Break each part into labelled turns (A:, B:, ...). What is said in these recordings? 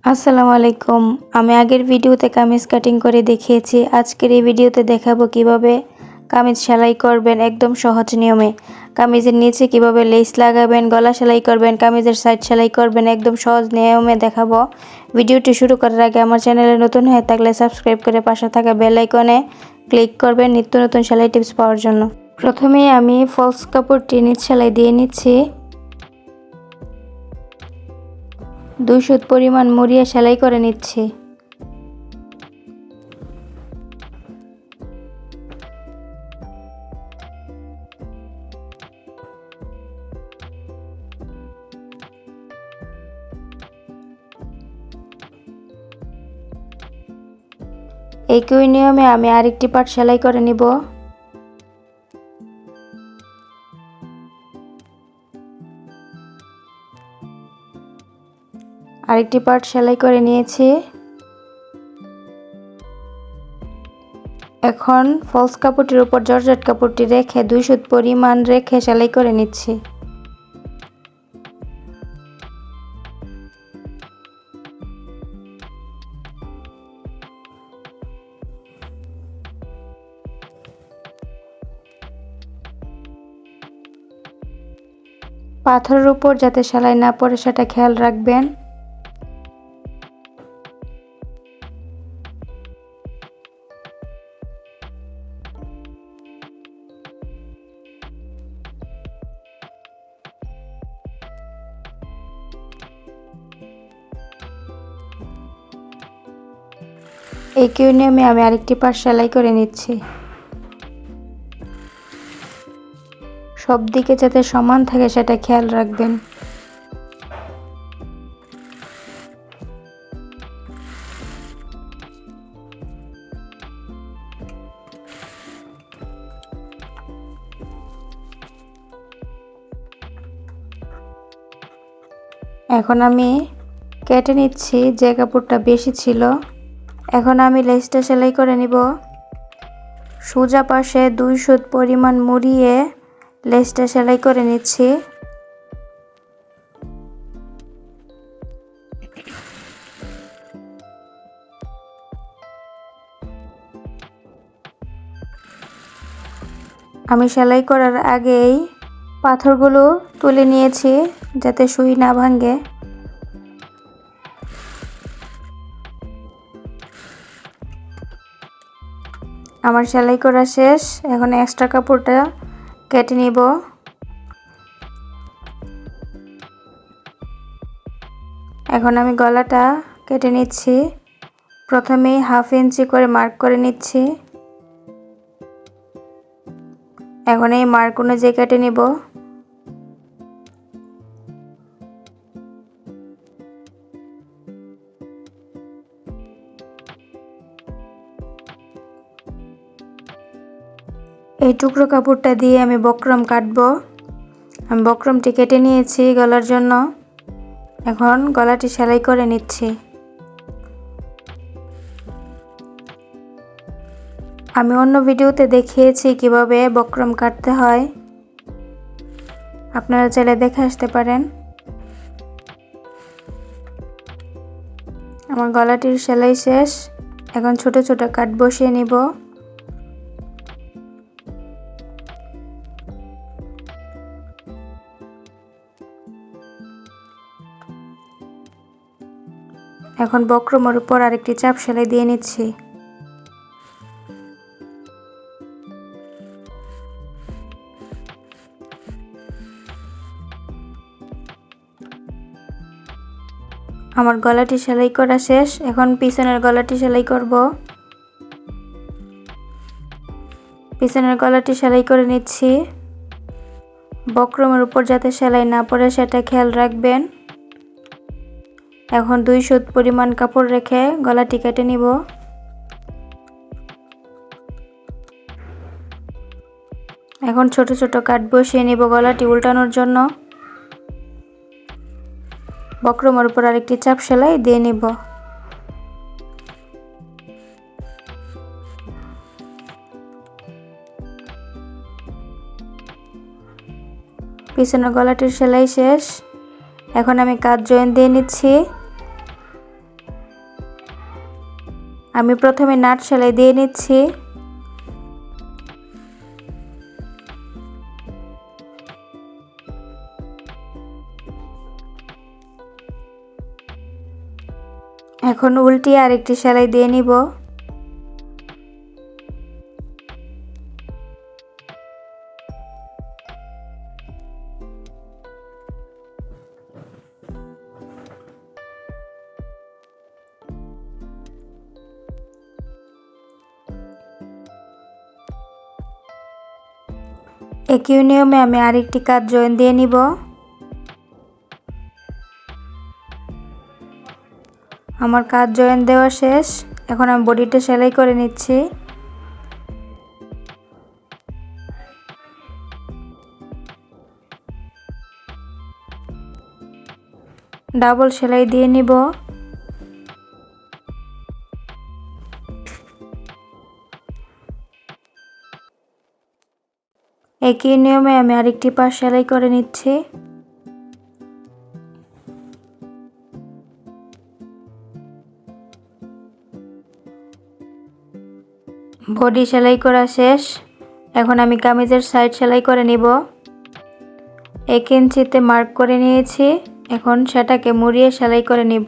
A: আসসালামু আলাইকুম। আমি আগের ভিডিওতে কামিজ কাটিং করে দেখিয়েছি। আজকের এই ভিডিওতে দেখাবো কিভাবে কামিজ সেলাই করবেন একদম সহজ নিয়মে। কামিজের নিচে কিভাবে লেস লাগাবেন, গলা সেলাই করবেন, কামিজের সাইড সেলাই করবেন একদম সহজ নিয়মে দেখাবো। ভিডিওটি শুরু করার আগে আমার চ্যানেলে নতুন হয়ে থাকলে সাবস্ক্রাইব করে পাশে থাকা বেল আইকনে ক্লিক করবেন নিত্য নতুন সেলাই টিপস পাওয়ার জন্য। প্রথমেই আমি ফলস কাপড়টি নিচ সেলাই দিয়ে নিচ্ছি। 2 সুত পরিমাণ মুড়িয়ে সেলাই করে নিচ্ছি। একই নিয়মে আমি আরেকটি পার্ট সেলাই করে নিব। আরেকটি পার্ট সেলাই করে নিয়েছি। এখন ফলস কাপড়টির উপর জর্জেট কাপড়টি রেখে 2 সুত পরিমাণ রেখে সেলাই করে নিচ্ছি। পাথরের উপর যাতে সেলাই না পড়ে সেটা খেয়াল রাখবেন। একই নিয়মে আমি আরেকটি পাশ সেলাই করে নিচ্ছি। সব দিকে যাতে সমান থাকে সেটা খেয়াল রাখবেন। এখন আমি কেটে নিচ্ছি যে কাপড়টা বেশি ছিল। এখন আমি লেসটা সেলাই করে নিব। সোজা পাশে 2 সুত পরিমাণ মুড়িয়ে লেসটা সেলাই করে নিচ্ছি। আমি সেলাই করার আগেই পাথরগুলো তুলে নিয়েছি যাতে সুই না ভাঙে। আমার সেলাই করা শেষ। এখন এক্সট্রা কাপড়টা কেটে নিব। এখন আমি গলাটা কেটে নিচ্ছি। প্রথমেই 1/2 ইঞ্চি করে মার্ক করে নিচ্ছি। এখন এই মার্ক অনুযায়ী কেটে নিব। এই টুকরো কাপড়টা দিয়ে আমি বক্রম কাটবো। আমি বক্রমটি কেটে নিয়েছি গলার জন্য। এখন গলাটি সেলাই করে নিচ্ছি। আমি অন্য ভিডিওতে দেখিয়েছি কিভাবে বক্রম কাটতে হয়, আপনারা চাইলে দেখে আসতে পারেন। আমার গলাটির সেলাই শেষ। এখন ছোট ছোট কাট বসিয়ে নিব। এখন বক্রমের উপর আরেকটি চাপ সেলাই দিয়ে নিচ্ছি। আমার গলাটি সেলাই করা শেষ। এখন পিছনের গলাটি সেলাই করব। পিছনের গলাটি সেলাই করে নিচ্ছি। বক্রমের উপর যাতে সেলাই না পড়ে সেটা খেয়াল রাখবেন। এখন 2 সুত পরিমাণ কাপড় রেখে গলাটি কেটে নিব। এখন ছোট ছোট কাট বসিয়ে নিব গলাটি উল্টানোর জন্য। বক্রমের উপর আরেকটি চাপ সেলাই দিয়ে নিব। পিছনের গলাটির সেলাই শেষ। এখন আমি কাঁধ জয়েন দিয়ে নিচ্ছি। আমি প্রথমে নাট সেলাই দিয়ে নিচ্ছি। এখন উল্টিয়ে আরেকটি সেলাই দিয়ে নিব। একই নিয়মে আমি আরেকটি কাজ জয়েন দিয়ে নিব। আমার কাজ জয়েন দেওয়া শেষ। এখন আমি বডিটা সেলাই করে নিচ্ছি। ডাবল সেলাই দিয়ে নিব। একই নিয়মে আমি আরেকটি পাশ সেলাই করে নিচ্ছি। বডি সেলাই করা শেষ। এখন আমি কামিজের সাইড সেলাই করে নিব। 1 ইঞ্চিতে মার্ক করে নিয়েছি। এখন সেটাকে মুড়িয়ে সেলাই করে নিব।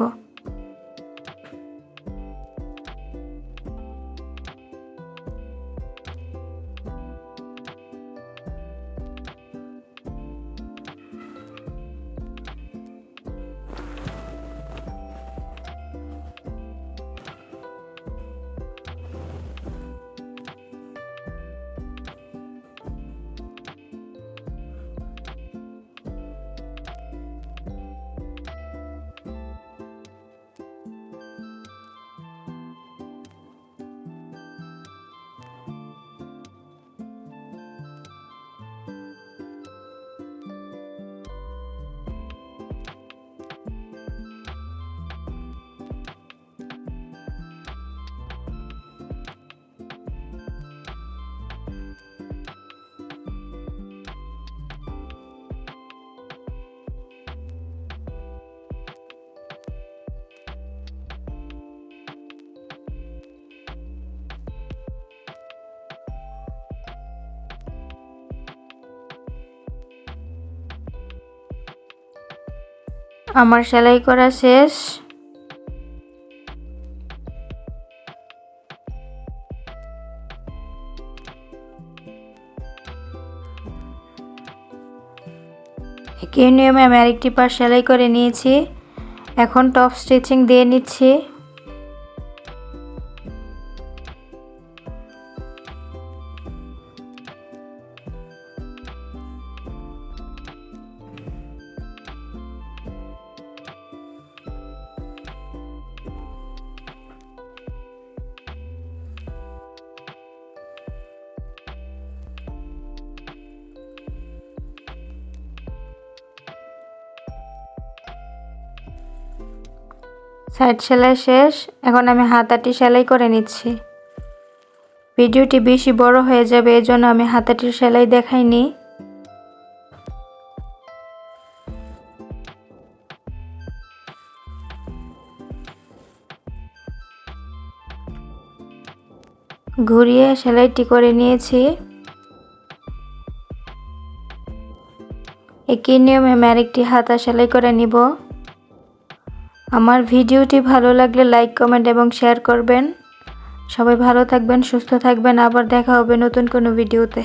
A: আমার সেলাই করা শেষ। একই নিয়মে আমি আরেকটি পাশ সেলাই করে নিয়েছি। এখন টপ স্টিচিং দিয়ে নিচ্ছি। সাইড সেলাই শেষ। এখন আমি হাতাটি সেলাই করে নিচ্ছি। ভিডিওটি বেশি বড় হয়ে যাবে, এজন্য আমি হাতাটির সেলাই দেখাইনি। ঘুরিয়ে সেলাইটি করে নিয়েছি। একই নিয়মে আমি আরেকটি হাতা সেলাই করে নিব। আমার ভিডিওটি ভালো লাগলে লাইক, কমেন্ট এবং শেয়ার করবেন। সবাই ভালো থাকবেন, সুস্থ থাকবেন। আবার দেখা হবে নতুন কোনো ভিডিওতে।